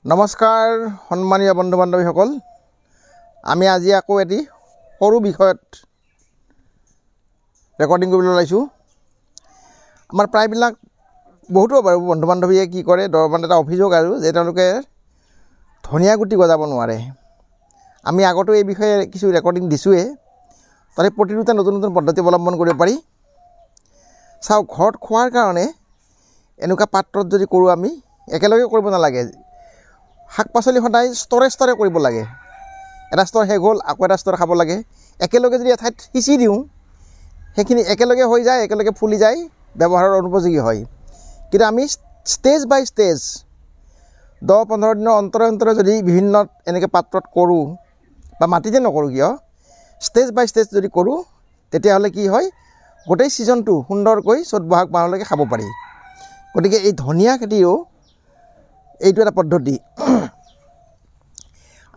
নমস্কাৰ সন্মানীয় বন্ধু বান্ধৱীসকল, আমি আজি আকৌ এটি সৰু বিষয়ত ৰেকৰ্ডিং কৰিবলৈ ওলাইছোঁ। আমাৰ প্ৰায়বিলাক বহুতো বাৰু বন্ধু বান্ধৱীয়ে কি কৰে, মানে এটা অভিযোগ আৰু যে তেওঁলোকে ধনিয়া গুটি গজাব নোৱাৰে। আমি আগতো এই বিষয়ে কিছু ৰেকৰ্ডিং দিছোঁৱেই, তাতে প্ৰতিটোতে নতুন নতুন পদ্ধতি অৱলম্বন কৰিব পাৰি। চাওক, ঘৰত খোৱাৰ কাৰণে এনেকুৱা পাত্ৰত যদি কৰোঁ, আমি একেলগে কৰিব নালাগে। শাক পাচলি সদায় স্তৰে স্তৰে কৰিব লাগে। এটা স্তৰ শেষ হ'ল, আকৌ এটা স্তৰ খাব লাগে। একেলগে যদি এঠাইত সিঁচি দিওঁ, সেইখিনি একেলগে হৈ যায়, একেলগে ফুলি যায়, ব্যৱহাৰৰ অনুপযোগী হয়। কিন্তু আমি ষ্টেজ বাই ষ্টেজ 10-15 দিনৰ অন্তৰে অন্তৰে যদি বিভিন্ন এনেকৈ পাত্ৰত কৰোঁ, বা মাটিতে নকৰোঁ কিয়, ষ্টেজ বাই ষ্টেজ যদি কৰোঁ, তেতিয়াহ'লে কি হয়, গোটেই ছিজনটো সুন্দৰকৈ চ'ত বহাগ মাহলৈকে খাব পাৰি। গতিকে এই ধনিয়া খেতিও এইটো এটা পদ্ধতি।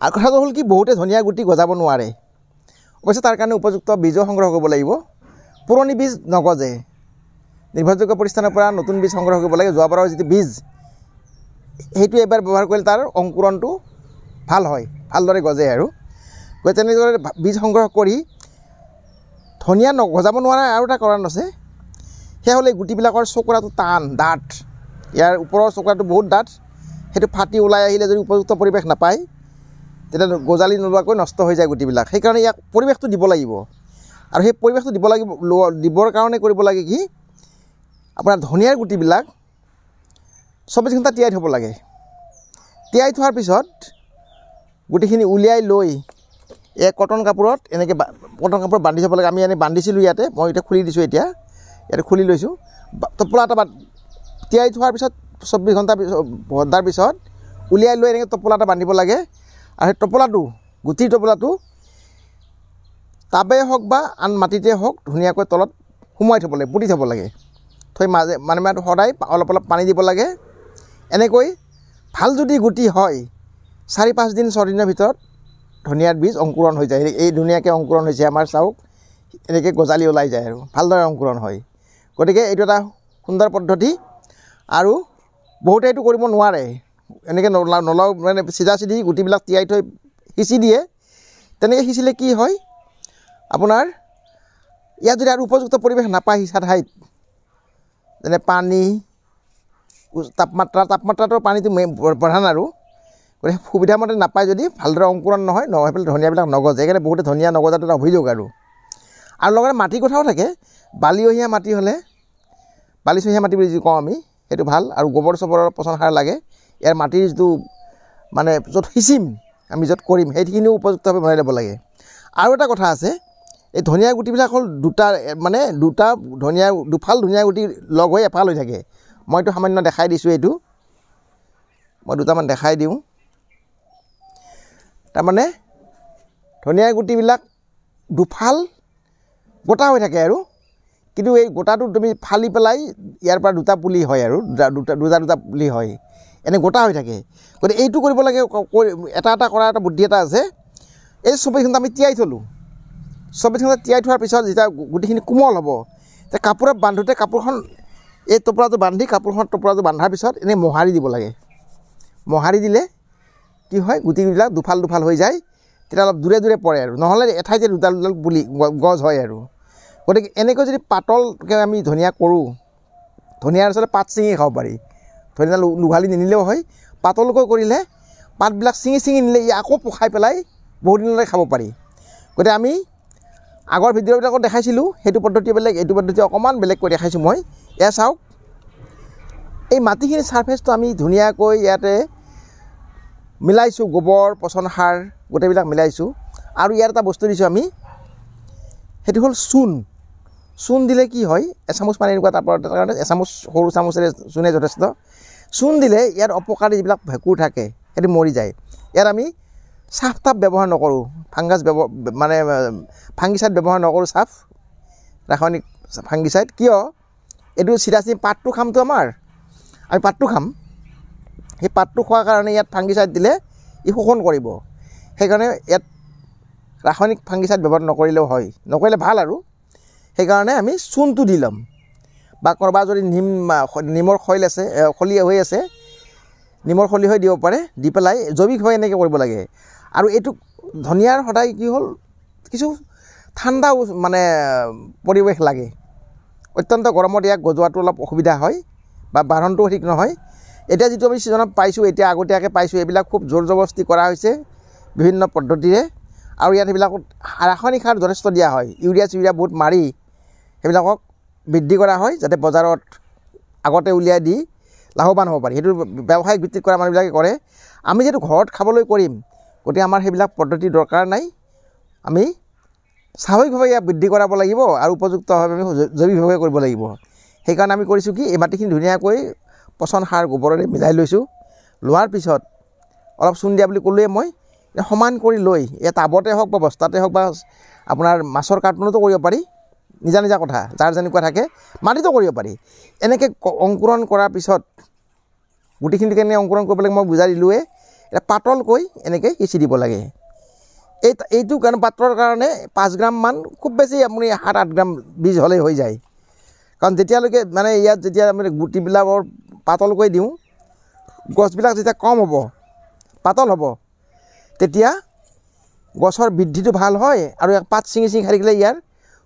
আৰু কথাটো হ'ল কি, বহুতে ধনিয়া গুটি গজাব নোৱাৰে। অৱশ্যে তাৰ কাৰণে উপযুক্ত বীজো সংগ্ৰহ কৰিব লাগিব। পুৰণি বীজ নগজে, নিৰ্ভৰযোগ্য প্ৰতিষ্ঠানৰ পৰা নতুন বীজ সংগ্ৰহ কৰিব লাগে। যোৱাবাৰৰ যিটো বীজ, সেইটো এবাৰ ব্যৱহাৰ কৰিলে তাৰ অংকুৰণটো ভাল হয়, ভালদৰে গজে। আৰু গতিকে তেনেদৰে বীজ সংগ্ৰহ কৰি ধনিয়া গজাব নোৱাৰা আৰু এটা কাৰণ আছে, সেয়া হ'ল এই গুটিবিলাকৰ চকুৰাটো টান, ডাঠ। ইয়াৰ ওপৰৰ চকুৰাটো বহুত ডাঠ, সেইটো ফাটি ওলাই আহিলে যদি উপযুক্ত পৰিৱেশ নাপায়, তেতিয়া গজালি নোলোৱাকৈ নষ্ট হৈ যায় গুটিবিলাক। সেইকাৰণে ইয়াক পৰিৱেশটো দিব লাগিব। আৰু সেই পৰিৱেশটো দিবৰ কাৰণে কৰিব লাগে কি, আপোনাৰ ধনিয়াৰ গুটিবিলাক 24 ঘণ্টা তিয়াই থ'ব লাগে। তিয়াই থোৱাৰ পিছত গুটিখিনি উলিয়াই লৈ এই কটন কাপোৰত এনেকৈ বান্ধি থ'ব লাগে। আমি এনেই বান্ধিছিলোঁ ইয়াতে, মই এতিয়া খুলি দিছোঁ। এতিয়া ইয়াতে খুলি লৈছোঁ। টোপোলা এটা তিয়াই থোৱাৰ পিছত 24 ঘণ্টা বন্ধাৰ পিছত উলিয়াই লৈ এনেকৈ টোপোলা এটা বান্ধিব লাগে। আৰু সেই টোপোলাটো, গুটিৰ টোপোলাটো টাবেই হওক বা আন মাটিতে হওক, ধুনীয়াকৈ তলত সোমোৱাই থ'ব লাগে, পুতি থ'ব লাগে। থৈ মানে সদায় অলপ অলপ পানী দিব লাগে। এনেকৈ ভাল যদি গুটি হয়, 4-5 দিন 6 দিনৰ ভিতৰত ধনিয়াৰ বীজ অংকুৰণ হৈ যায়। এই ধুনীয়াকৈ অংকুৰণ হৈছে আমাৰ, চাওক, এনেকৈ গজালি ওলাই যায় আৰু ভালদৰে অংকুৰণ হয়। গতিকে এইটো এটা সুন্দৰ পদ্ধতি। আৰু বহুতে এইটো কৰিব নোৱাৰে, এনেকৈ নলাও, মানে চিধা চিধি গুটিবিলাক তিয়াই থৈ সিঁচি দিয়ে। তেনেকৈ সিঁচিলে কি হয়, আপোনাৰ ইয়াত যদি আৰু উপযুক্ত পৰিৱেশ নাপায়, সিঁচা ঠাইত, যেনে পানী, তাপমাত্ৰাটো পানীটো প্ৰধান। আৰু গতিকে সুবিধামতে নাপায় যদি, ভালদৰে অংকুৰণ নহয় পেলাই ধনিয়াবিলাক নগজে। সেইকাৰণে বহুতে ধনিয়া নগজাটো এটা অভিযোগ। আৰু লগতে মাটিৰ কথাও থাকে। বালিয়হীয়া মাটি হ'লে, বালিচহীয়া মাটি বুলি যি কওঁ আমি, সেইটো ভাল। আৰু গোবৰ চোবৰৰ পচন সাৰ লাগে। ইয়াৰ মাটিৰ যিটো মানে য'ত সিঁচিম, আমি য'ত কৰিম, সেইখিনিও উপযুক্তভাৱে বনাই ল'ব লাগে। আৰু এটা কথা আছে, এই ধনিয়া গুটিবিলাক হ'ল দুফাল ধনিয়া গুটি লগ হৈ এফাল হৈ থাকে। মই এইটো সামান্য দেখাই দিছোঁ। এইটো মই দুটামান দেখাই দিওঁ। তাৰমানে ধনিয়া গুটিবিলাক দুফাল গোটা হৈ থাকে। আৰু কিন্তু এই গোটাটো তুমি ফালি পেলাই ইয়াৰ পৰা দুটা পুলি হয়, আৰু দুটা পুলি হয়, এনে গোটা হৈ থাকে। গতিকে এইটো কৰিব লাগে। এটা কৰা এটা বুদ্ধি এটা আছে। এই 24 ঘণ্টা আমি তিয়াই থ'লোঁ। 24 ঘণ্টা তিয়াই থোৱাৰ পিছত যেতিয়া গুটিখিনি কোমল হ'ব, তেতিয়া কাপোৰত বান্ধোতে কাপোৰখন, এই টোপোলাটো বান্ধি টোপোলাটো বান্ধাৰ পিছত এনেই মোহাৰি দিব লাগে। মোহাৰি দিলে কি হয়, গুটিবিলাক দুফাল হৈ যায়। তেতিয়া অলপ দূৰে দূৰে পৰে, আৰু নহ'লে এঠাইতে দুডাল পুলি গছ হয়। আৰু গতিকে এনেকৈ যদি পাতলকৈ আমি ধনিয়া কৰোঁ, ধনিয়াৰ আচলতে পাত ছিঙি খাব পাৰি। ধনিয়া উঘালি নিনিলেও হয়। পাতলকৈ কৰিলে পাতবিলাক ছিঙি নিলে ই আকৌ পকাই পেলাই বহুত দিনলৈ খাব পাৰি। গতিকে আমি আগৰ ভিডিঅ'বিলাকত দেখাইছিলোঁ, সেইটো পদ্ধতি বেলেগ, এইটো পদ্ধতি অকণমান বেলেগকৈ দেখাইছোঁ মই। এয়া চাওক, এই মাটিখিনিৰ ছাৰ্ফেচটো আমি ধুনীয়াকৈ ইয়াতে মিলাইছোঁ। গোবৰ, পচন সাৰ গোটেইবিলাক মিলাইছোঁ। আৰু ইয়াত এটা বস্তু দিছোঁ আমি, সেইটো হ'ল চূণ। চূণ দিলে কি হয়, এচামুচ পানী এনেকুৱা তাৰ কাৰণে এচামুচ, সৰু চামুচেৰে চূণে যথেষ্ট। চূণ দিলে ইয়াৰ অপকাৰী যিবিলাক ভেঁকুৰ থাকে, সেইটো মৰি যায়। ইয়াত আমি চাফ তাপ ব্যৱহাৰ নকৰোঁ, ফাংগিচাইড ব্যৱহাৰ নকৰোঁ, ৰাসায়নিক ফাংগিচাইড। কিয়, এইটো চিধা পাতটো খামতো আমি পাতটো খাম। সেই পাতটো খোৱাৰ কাৰণে ইয়াত ফাংগিচাইড দিলে ই শোষণ কৰিব। সেইকাৰণে ইয়াত ৰাসায়নিক ফাংগিচাইড ব্যৱহাৰ নকৰিলেও হয়, নকৰিলে ভাল। আৰু সেইকাৰণে আমি চূণটো দি ল'ম। বা ক'ৰবাত যদি নিমৰ খৈল আছে, খলি হৈ আছে, নিমৰ খলিহৈ দিব পাৰে দি পেলাই জৈৱিকভাৱে এনেকৈ কৰিব লাগে আৰু এইটো ধনিয়াৰ সদায় কি হ'ল কিছু ঠাণ্ডা মানে পৰিৱেশ লাগে অত্যন্ত গৰমত ইয়াক গজোৱাটো অলপ অসুবিধা হয় বা বাঢ়নটোও ঠিক নহয় এতিয়া যিটো আমি ছিজনত পাইছোঁ এতিয়া আগতীয়াকৈ পাইছোঁ এইবিলাক খুব জোৰ জবৰদস্তি কৰা হৈছে বিভিন্ন পদ্ধতিৰে আৰু ইয়াত সেইবিলাকত ৰাসায়নিক সাৰ যথেষ্ট দিয়া হয় ইউৰিয়া চিউৰিয়া বহুত মাৰি সেইবিলাকক বৃদ্ধি কৰা হয় যাতে বজাৰত আগতে উলিয়াই দি লাভৱান হ'ব পাৰি সেইটো ব্যৱসায়িক ভিত্তিত কৰা মানুহবিলাকে কৰে আমি যিহেতু ঘৰত খাবলৈ কৰিম গতিকে আমাৰ সেইবিলাক পদ্ধতি দৰকাৰ নাই আমি স্বাভাৱিকভাৱে ইয়াক বৃদ্ধি কৰাব লাগিব আৰু উপযুক্তভাৱে আমি জৈৱিকভাৱে কৰিব লাগিব সেইকাৰণে আমি কৰিছোঁ কি এই মাটিখিনি ধুনীয়াকৈ পচন সাৰ গোবৰেৰে মিলাই লৈছোঁ লোৱাৰ পিছত অলপ চূণ দিয়া বুলি ক'লোৱে মই সমান কৰি লৈ এই টাবতে হওক বা বস্তাতে হওক বা আপোনাৰ মাছৰ কাৰ্টুনতো কৰিব পাৰি নিজা নিজা কথা যাৰ যেনেকুৱা থাকে মাটিতো কৰিব পাৰি এনেকৈ অংকুৰণ কৰাৰ পিছত গুটিখিনি কেনেকৈ অংকুৰণ কৰিব লাগে মই বুজাই দিলোঁৱে এটা পাতলকৈ এনেকৈ সিঁচি দিব লাগে এইটো কাৰণে পাত্ৰৰ কাৰণে 5 গ্ৰামমান খুব বেছি আপুনি 7-8 গ্ৰাম বীজ হ'লেই হৈ যায় কাৰণ যেতিয়ালৈকে মানে ইয়াত যেতিয়া আমি গুটিবিলাকৰ পাতলকৈ দিওঁ গছবিলাক যেতিয়া কম হ'ব পাতল হ'ব তেতিয়া গছৰ বৃদ্ধিটো ভাল হয় আৰু ইয়াক পাত ছিঙি ছিঙি খাই থাকিলে ইয়াৰ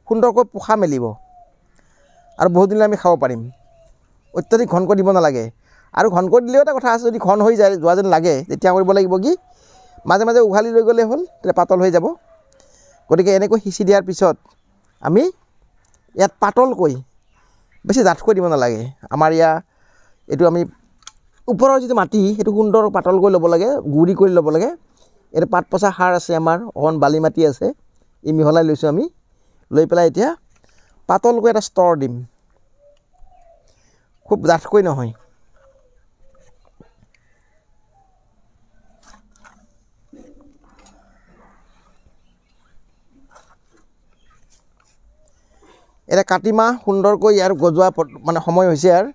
সুন্দৰকৈ পোখা মেলিব আৰু বহুত দিনলৈ আমি খাব পাৰিম অত্যাধিক ঘনকৈ দিব নালাগে আৰু ঘনকৈ দিলেও এটা কথা আছে যদি ঘন হৈ যায় যোৱা যেন লাগে তেতিয়া কৰিব লাগিব কি মাজে মাজে উঘালি লৈ গ'লে হ'ল তেতিয়া পাতল হৈ যাব গতিকে এনেকৈ সিঁচি দিয়াৰ পিছত আমি ইয়াত পাতলকৈ বেছি ডাঠকৈ দিব নালাগে আমাৰ এইটো আমি ওপৰৰ যিটো মাটি সেইটো সুন্দৰ পাতলকৈ ল'ব লাগে গুড়ি কৰি ল'ব লাগে এইটো পাত পচা সাৰ আছে আমাৰ অকণ বালি মাটি আছে ই মিহলাই লৈছোঁ আমি লৈ পেলাই এতিয়া পাতলকৈ এটা স্তৰ দিম খুব ডাঠকৈ নহয় এটা কাতি মাহ সুন্দৰকৈ ইয়াৰ গজোৱা মানে সময় হৈছে আৰু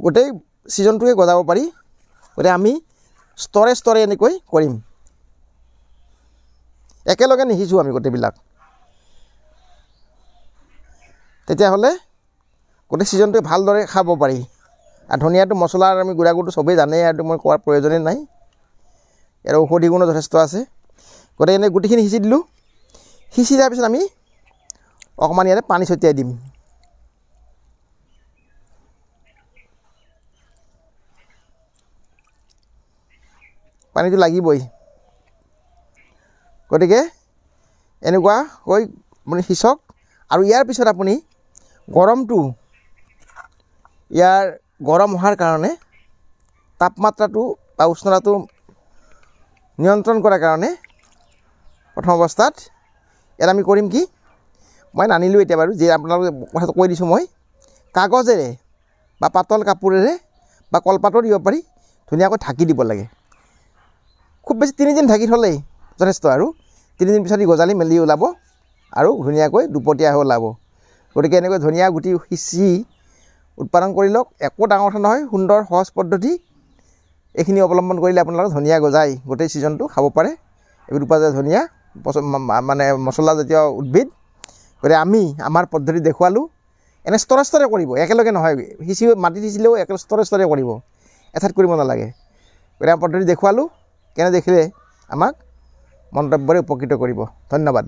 গোটেই ছিজনটোৱে গজাব পাৰি গতিকে আমি স্তৰে স্তৰে এনেকৈ কৰিম একেলগে নিসিঁচোঁ আমি গোটেইবিলাক তেতিয়াহ'লে গোটেই ছিজনটোৱে ভালদৰে খাব পাৰি আৰু ধনিয়াটো মছলাৰ আমি গুড়া গুড়টো চবেই জানেই আৰু মই কোৱাৰ প্ৰয়োজনেই নাই ইয়াৰ ঔষধি গুণো যথেষ্ট আছে গতিকে এনেই গুটিখিনি সিঁচি দিলোঁ সিঁচি দিয়াৰ পিছত আমি অকণমান ইয়াতে পানী ছটিয়াই দিম পানীটো লাগিবই গতিকে এনেকুৱাকৈ আপুনি সিঁচক আৰু ইয়াৰ পিছত আপুনি গৰমটো ইয়াৰ গৰম হোৱাৰ কাৰণে তাপমাত্ৰাটো বা উষ্ণতাটো নিয়ন্ত্ৰণ কৰাৰ কাৰণে প্ৰথম অৱস্থাত ইয়াত আমি কৰিম কি মই নানিলোঁ এতিয়া বাৰু যে আপোনালোকে কথাটো কৈ দিছোঁ মই কাগজেৰে বা পাতল কাপোৰেৰে বা কলপাতো দিব পাৰি ধুনীয়াকৈ ঢাকি দিব লাগে খুব বেছি 3 দিন ঢাকি থ'লেই যথেষ্ট আৰু 3 দিন পিছত গজালি মেলি ওলাব আৰু ধুনীয়াকৈ দুপতীয়া হৈ ওলাব গতিকে এনেকৈ ধনিয়া গুটি সিঁচি উৎপাদন কৰি লওক একো ডাঙৰ কথা নহয় সুন্দৰ সহজ পদ্ধতি এইখিনি অৱলম্বন কৰিলে আপোনালোকে ধনিয়া গজাই গোটেই ছিজনটো খাব পাৰে এইবোৰ উপাদান ধনিয়া মানে মছলাজাতীয় উদ্ভিদ গতিকে আমি আমাৰ পদ্ধতি দেখুৱালোঁ এনে স্তৰে স্তৰে কৰিব একেলগে নহয় সিঁচি মাটি সিঁচিলেও একেলগে স্তৰে স্তৰে কৰিব এঠাইত কৰিব নালাগে গতিকে আমাৰ পদ্ধতি দেখুৱালোঁ কেনে দেখিলে আমাক মন্তব্যৰে উপকৃত কৰিব ধন্যবাদ